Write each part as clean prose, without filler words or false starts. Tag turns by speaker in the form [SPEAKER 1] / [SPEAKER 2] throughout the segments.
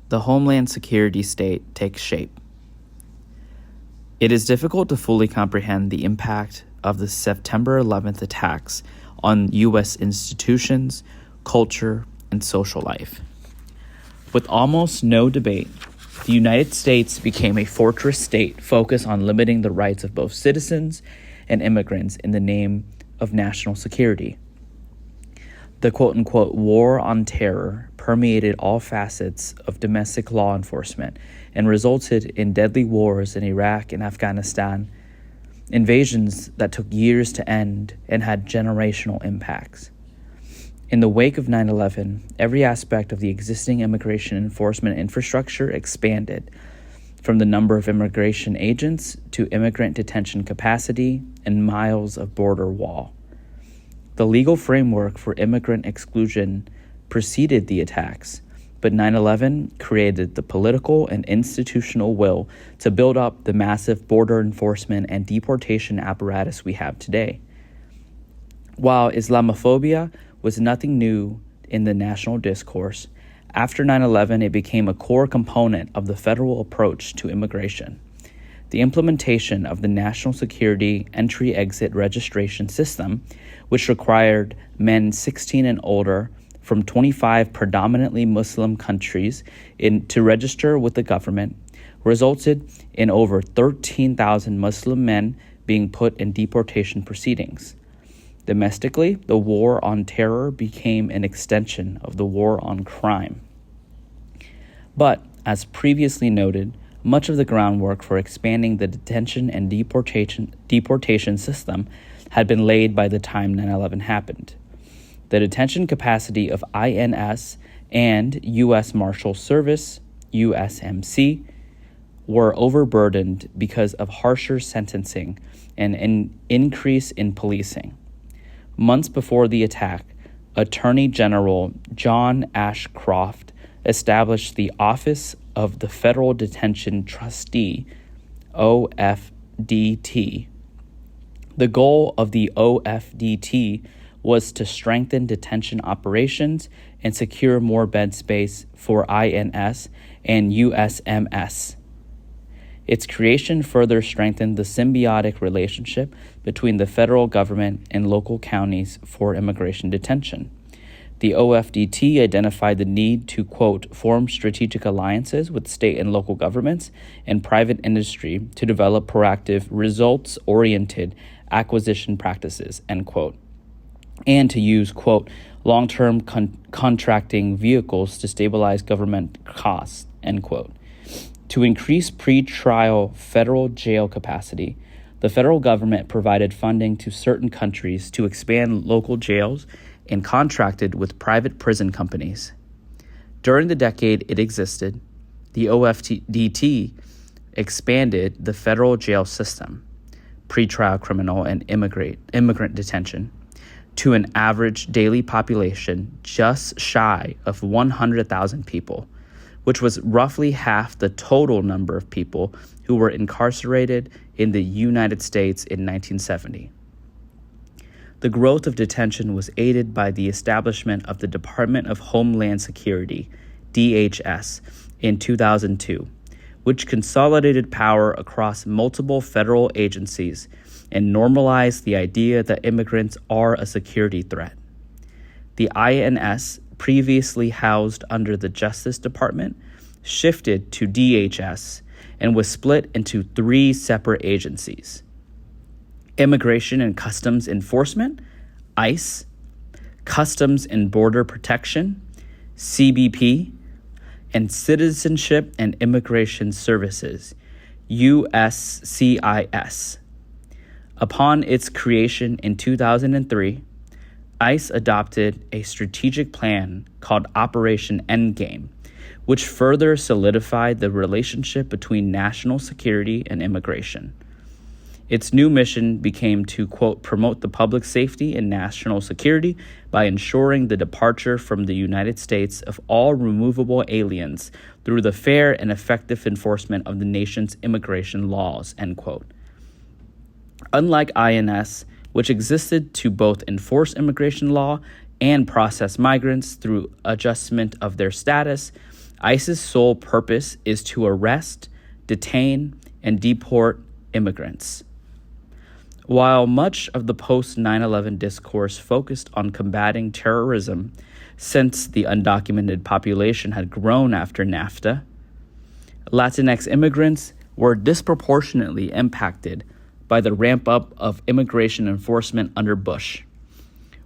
[SPEAKER 1] the Homeland Security state takes shape. It is difficult to fully comprehend the impact of the September 11th attacks on U.S. institutions, culture, and social life. With almost no debate, the United States became a fortress state focused on limiting the rights of both citizens and immigrants in the name of national security. The quote-unquote war on terror permeated all facets of domestic law enforcement and resulted in deadly wars in Iraq and Afghanistan, invasions that took years to end and had generational impacts. In the wake of 9/11, every aspect of the existing immigration enforcement infrastructure expanded, from the number of immigration agents to immigrant detention capacity and miles of border wall. The legal framework for immigrant exclusion preceded the attacks, but 9/11 created the political and institutional will to build up the massive border enforcement and deportation apparatus we have today. While Islamophobia was nothing new in the national discourse, after 9/11 it became a core component of the federal approach to immigration. The implementation of the National Security Entry-Exit Registration System, which required men 16 and older from 25 predominantly Muslim countries to register with the government, resulted in over 13,000 Muslim men being put in deportation proceedings. Domestically, the war on terror became an extension of the war on crime. But, as previously noted, much of the groundwork for expanding the detention and deportation system had been laid by the time 9/11 happened. The detention capacity of INS and U.S. Marshal Service, USMC, were overburdened because of harsher sentencing and an increase in policing. Months before the attack, Attorney General John Ashcroft established the Office of the Federal Detention Trustee, OFDT. The goal of the OFDT was to strengthen detention operations and secure more bed space for INS and USMS. Its creation further strengthened the symbiotic relationship between the federal government and local counties for immigration detention. The OFDT identified the need to, quote, form strategic alliances with state and local governments and private industry to develop proactive, results-oriented acquisition practices, end quote, and to use, quote, long-term contracting vehicles to stabilize government costs, end quote. To increase pre-trial federal jail capacity, the federal government provided funding to certain countries to expand local jails and contracted with private prison companies. During the decade it existed, the OFDT expanded the federal jail system, pretrial criminal and immigrant detention, to an average daily population just shy of 100,000 people, which was roughly half the total number of people who were incarcerated in the United States in 1970. The growth of detention was aided by the establishment of the Department of Homeland Security, DHS, in 2002, which consolidated power across multiple federal agencies and normalized the idea that immigrants are a security threat. The INS, previously housed under the Justice Department, shifted to DHS and was split into 3 separate agencies: Immigration and Customs Enforcement, ICE, Customs and Border Protection, CBP, and Citizenship and Immigration Services, USCIS. Upon its creation in 2003, ICE adopted a strategic plan called Operation Endgame, which further solidified the relationship between national security and immigration. Its new mission became to, quote, promote the public safety and national security by ensuring the departure from the United States of all removable aliens through the fair and effective enforcement of the nation's immigration laws, end quote. Unlike INS, which existed to both enforce immigration law and process migrants through adjustment of their status, ICE's sole purpose is to arrest, detain, and deport immigrants. While much of the post-9/11 discourse focused on combating terrorism, since the undocumented population had grown after NAFTA, Latinx immigrants were disproportionately impacted by the ramp-up of immigration enforcement under Bush.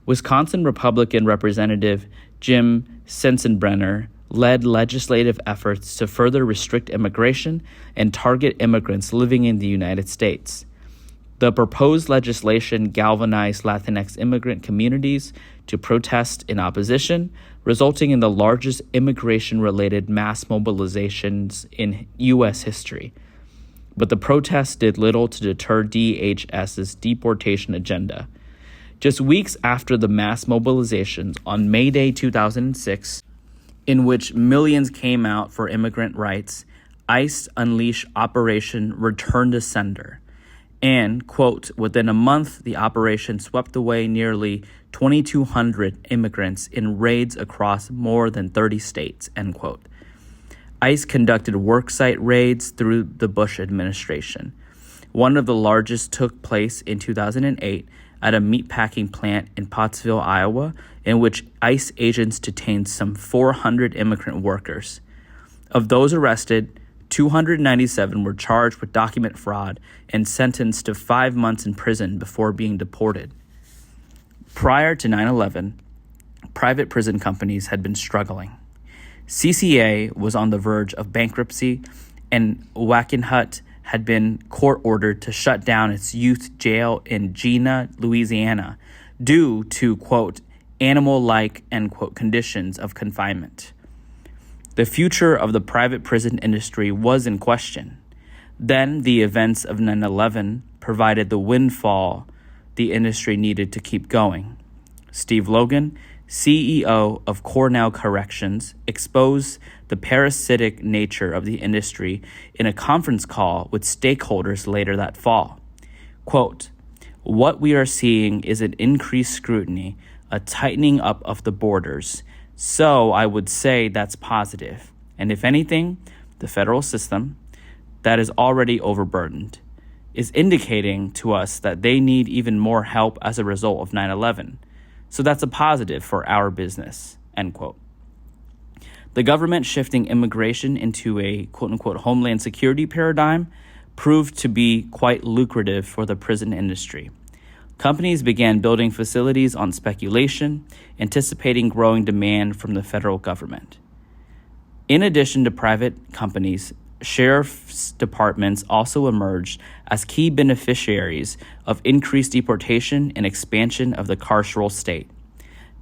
[SPEAKER 1] Wisconsin Republican Representative Jim Sensenbrenner led legislative efforts to further restrict immigration and target immigrants living in the United States. The proposed legislation galvanized Latinx immigrant communities to protest in opposition, resulting in the largest immigration-related mass mobilizations in U.S. history. But the protests did little to deter DHS's deportation agenda. Just weeks after the mass mobilizations on May Day 2006, in which millions came out for immigrant rights, ICE unleashed Operation Return to Sender. And, quote, within a month, the operation swept away nearly 2,200 immigrants in raids across more than 30 states, end quote. ICE conducted worksite raids through the Bush administration. One of the largest took place in 2008 at a meatpacking plant in Pottsville, Iowa, in which ICE agents detained some 400 immigrant workers. Of those arrested, 297 were charged with document fraud and sentenced to 5 months in prison before being deported. Prior to 9/11, private prison companies had been struggling. CCA was on the verge of bankruptcy, and Wackenhut had been court-ordered to shut down its youth jail in Jena, Louisiana, due to, quote, animal-like, end quote, conditions of confinement. The future of the private prison industry was in question. Then the events of 9/11 provided the windfall the industry needed to keep going. Steve Logan, CEO of Cornell Corrections, exposed the parasitic nature of the industry in a conference call with stakeholders later that fall. Quote, what we are seeing is an increased scrutiny, a tightening up of the borders. So I would say that's positive. And if anything, the federal system, that is already overburdened, is indicating to us that they need even more help as a result of 9/11. So that's a positive for our business, end quote. The government shifting immigration into a quote-unquote homeland security paradigm proved to be quite lucrative for the prison industry. Companies began building facilities on speculation, anticipating growing demand from the federal government. In addition to private companies, sheriff's departments also emerged as key beneficiaries of increased deportation and expansion of the carceral state.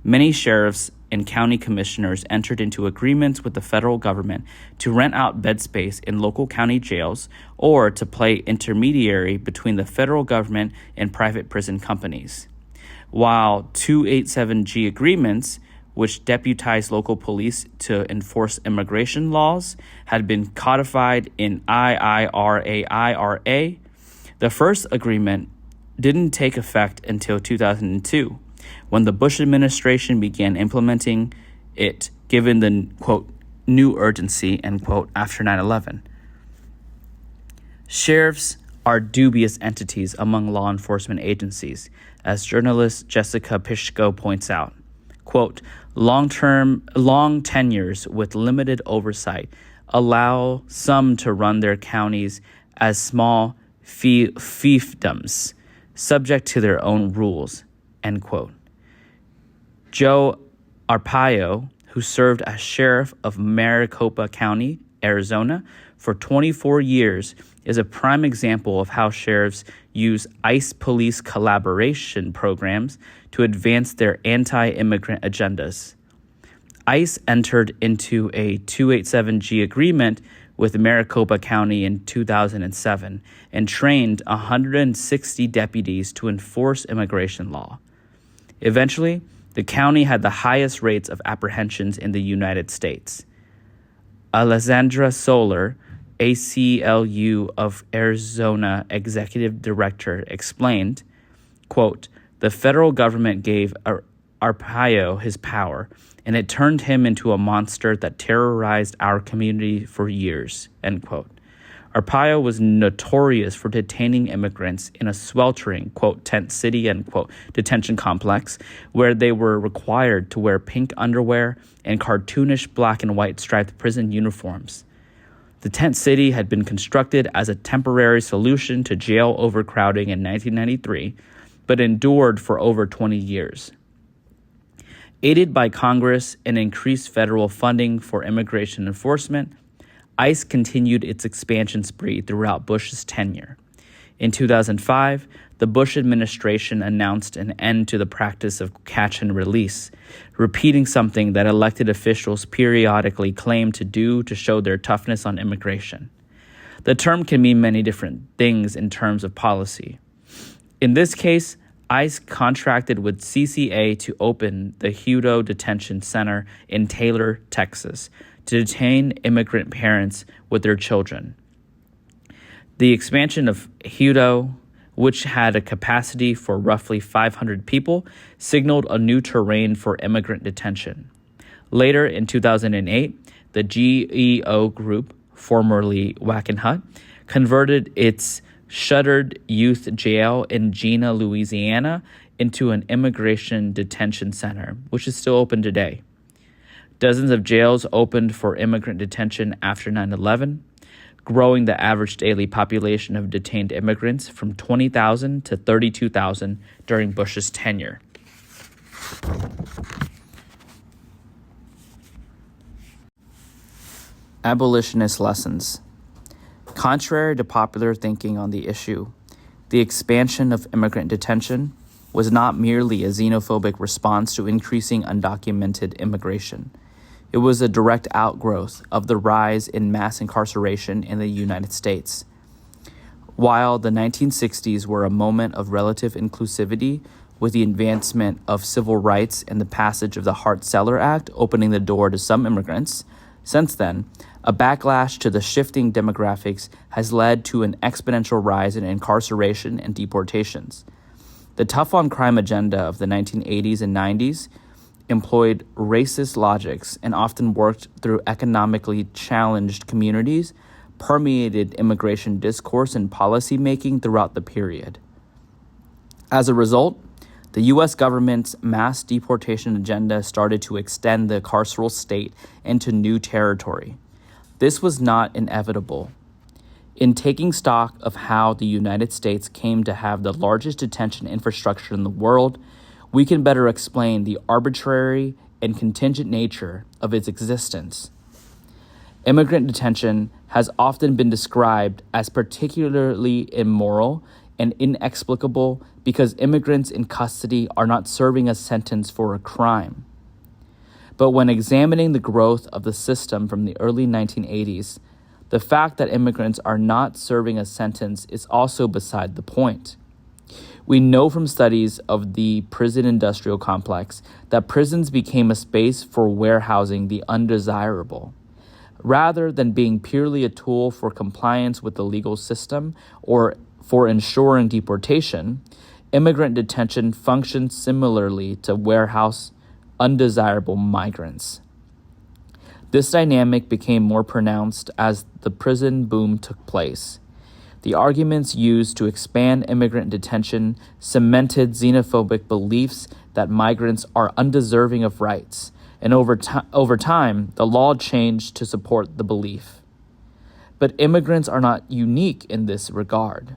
[SPEAKER 1] Many sheriffs and county commissioners entered into agreements with the federal government to rent out bed space in local county jails or to play intermediary between the federal government and private prison companies. While 287G agreements, which deputized local police to enforce immigration laws, had been codified in IIRA, the first agreement didn't take effect until 2002, when the Bush administration began implementing it, given the, quote, new urgency, end quote, after 9/11. Sheriffs are dubious entities among law enforcement agencies, as journalist Jessica Pishko points out. Quote, long tenures with limited oversight allow some to run their counties as small fiefdoms, subject to their own rules, end quote. Joe Arpaio, who served as sheriff of Maricopa County, Arizona, for 24 years, is a prime example of how sheriffs use ICE police collaboration programs to advance their anti-immigrant agendas. ICE entered into a 287G agreement with Maricopa County in 2007 and trained 160 deputies to enforce immigration law. Eventually, the county had the highest rates of apprehensions in the United States. Alessandra Soler, ACLU of Arizona Executive Director, explained, quote, the federal government gave Arpaio his power, and it turned him into a monster that terrorized our community for years, end quote. Arpaio was notorious for detaining immigrants in a sweltering, quote, tent city, end quote, detention complex, where they were required to wear pink underwear and cartoonish black and white striped prison uniforms. The tent city had been constructed as a temporary solution to jail overcrowding in 1993, but endured for over 20 years. Aided by Congress and increased federal funding for immigration enforcement, ICE continued its expansion spree throughout Bush's tenure. In 2005, the Bush administration announced an end to the practice of catch and release, repeating something that elected officials periodically claimed to do to show their toughness on immigration. The term can mean many different things in terms of policy. In this case, ICE contracted with CCA to open the Hutto Detention Center in Taylor, Texas, to detain immigrant parents with their children. The expansion of Hutto, which had a capacity for roughly 500 people, signaled a new terrain for immigrant detention. Later, in 2008, the GEO Group, formerly Wackenhut, converted its shuttered youth jail in Jena, Louisiana, into an immigration detention center, which is still open today. Dozens of jails opened for immigrant detention after 9/11, growing the average daily population of detained immigrants from 20,000 to 32,000 during Bush's tenure. Abolitionist lessons. Contrary to popular thinking on the issue, the expansion of immigrant detention was not merely a xenophobic response to increasing undocumented immigration. It was a direct outgrowth of the rise in mass incarceration in the United States. While the 1960s were a moment of relative inclusivity, with the advancement of civil rights and the passage of the Hart-Celler Act opening the door to some immigrants, since then, a backlash to the shifting demographics has led to an exponential rise in incarceration and deportations. The tough-on-crime agenda of the 1980s and 90s employed racist logics and often worked through economically challenged communities, permeated immigration discourse and policymaking throughout the period. As a result, the U.S. government's mass deportation agenda started to extend the carceral state into new territory. This was not inevitable. In taking stock of how the United States came to have the largest detention infrastructure in the world, we can better explain the arbitrary and contingent nature of its existence. Immigrant detention has often been described as particularly immoral and inexplicable because immigrants in custody are not serving a sentence for a crime. But when examining the growth of the system from the early 1980s, the fact that immigrants are not serving a sentence is also beside the point. We know from studies of the prison industrial complex that prisons became a space for warehousing the undesirable. Rather than being purely a tool for compliance with the legal system or for ensuring deportation, immigrant detention functions similarly to warehouse undesirable migrants. This dynamic became more pronounced as the prison boom took place. The arguments used to expand immigrant detention cemented xenophobic beliefs that migrants are undeserving of rights, and over time, the law changed to support the belief. But immigrants are not unique in this regard.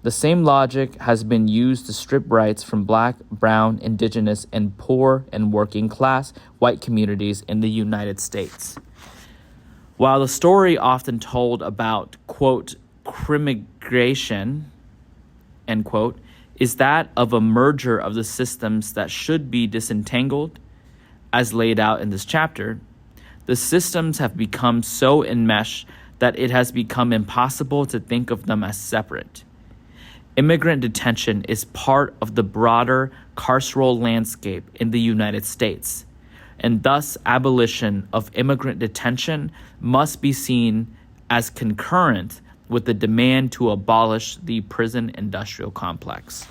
[SPEAKER 1] The same logic has been used to strip rights from Black, brown, indigenous, and poor and working class white communities in the United States. While the story often told about, quote, crimigration, end quote, is that of a merger of the systems that should be disentangled, as laid out in this chapter, the systems have become so enmeshed that it has become impossible to think of them as separate. Immigrant detention is part of the broader carceral landscape in the United States, and thus abolition of immigrant detention must be seen as concurrent with the demand to abolish the prison industrial complex.